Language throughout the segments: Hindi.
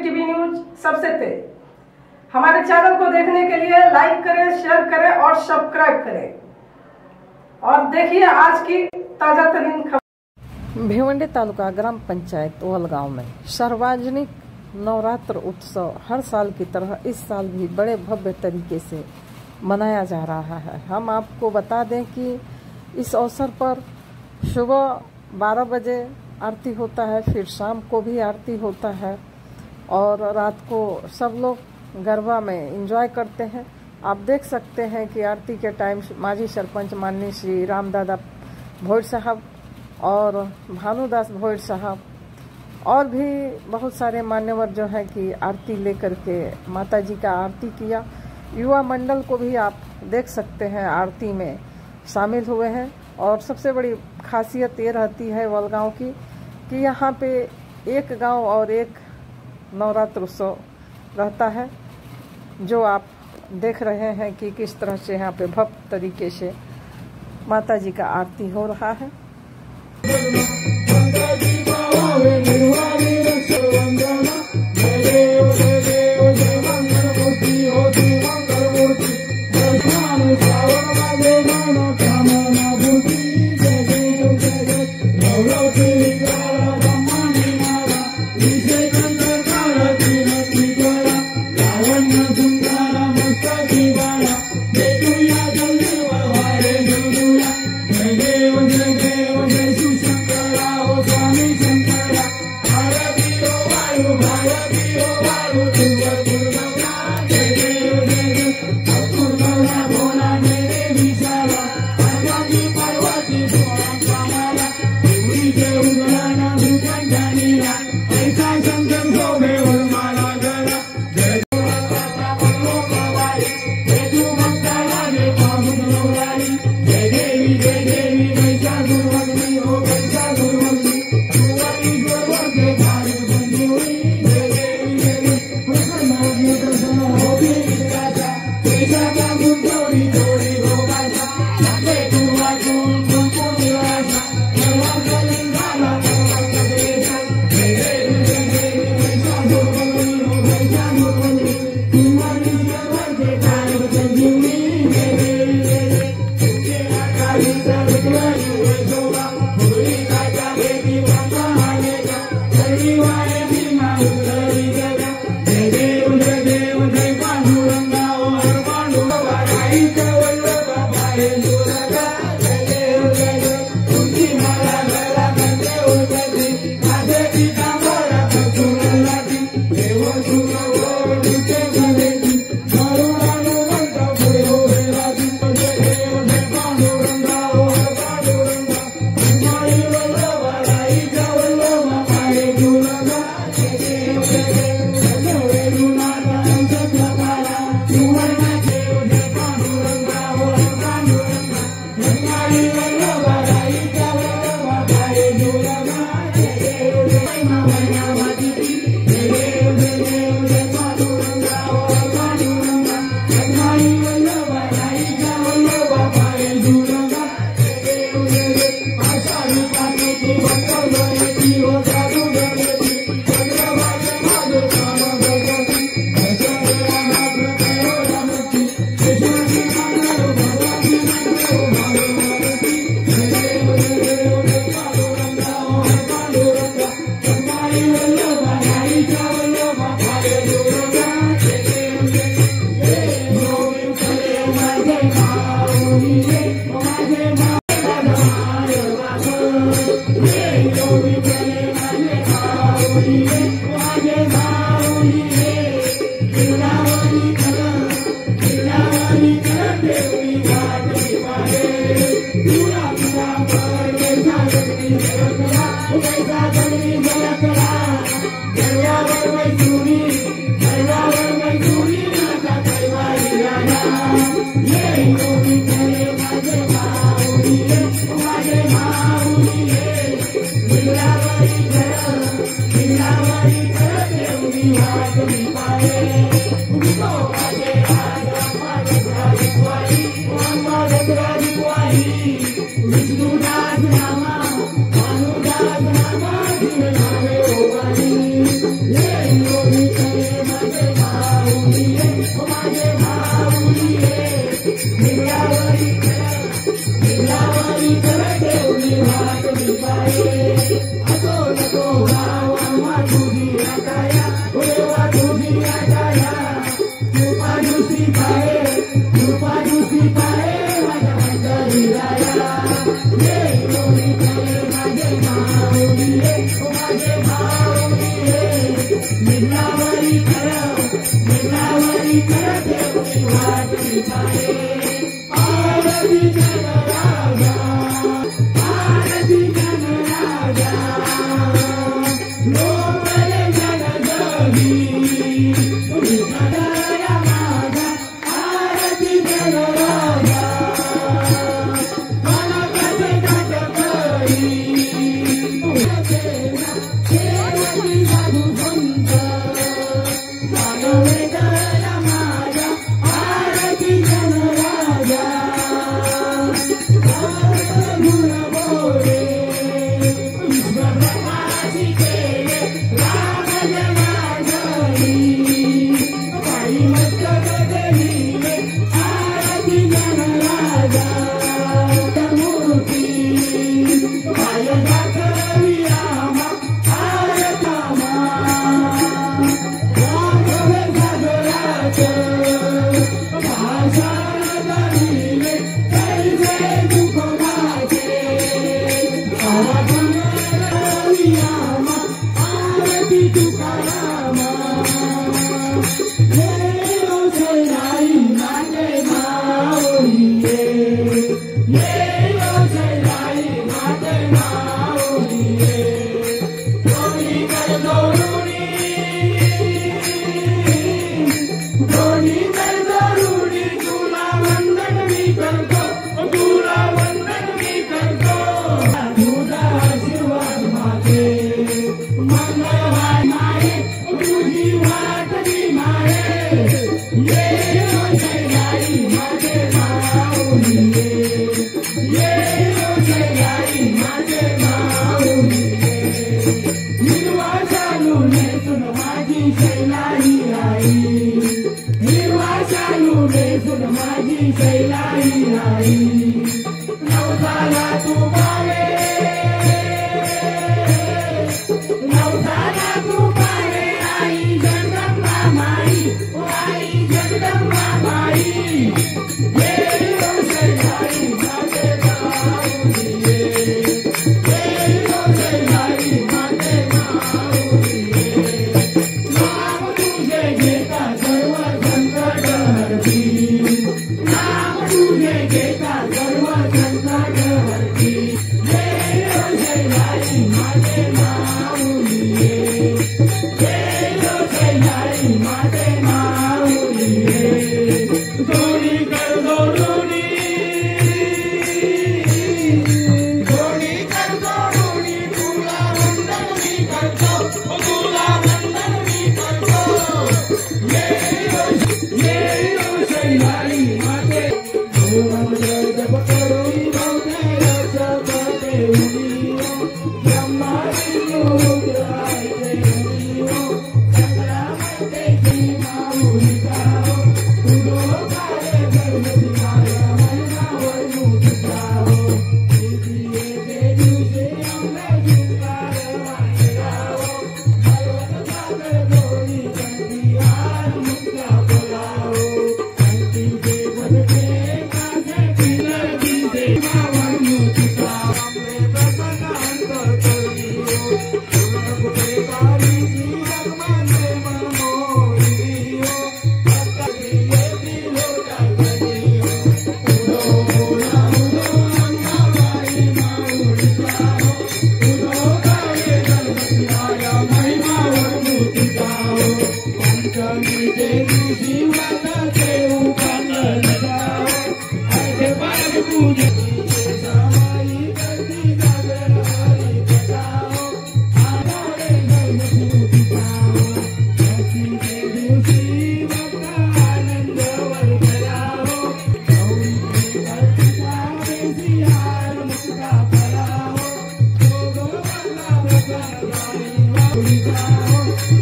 टीवी न्यूज सबसे तेज। हमारे चैनल को देखने के लिए लाइक करें, शेयर करें और सब्सक्राइब करें और देखिए आज की ताजा तरीन खबर। भिवंडी तालुका ग्राम पंचायत वलगांव में सार्वजनिक नवरात्र उत्सव हर साल की तरह इस साल भी बड़े भव्य तरीके से मनाया जा रहा है। हम आपको बता दें कि इस अवसर पर सुबह 12 बजे आरती होता है, फिर शाम को भी आरती होता है और रात को सब लोग गरबा में एंजॉय करते हैं। आप देख सकते हैं कि आरती के टाइम माजी सरपंच माननीय श्री रामदादा भोइर साहब और भानुदास भोइर साहब और भी बहुत सारे मान्यवर जो है कि आरती लेकर के माता जी का आरती किया। युवा मंडल को भी आप देख सकते हैं आरती में शामिल हुए हैं। और सबसे बड़ी खासियत ये रहती है वलगांव की कि यहाँ पे एक गांव और एक नवरात्र उत्सव रहता है, जो आप देख रहे हैं कि किस तरह से यहाँ पे भव्य तरीके से माता जी का आरती हो रहा है। Yeah.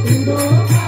Udo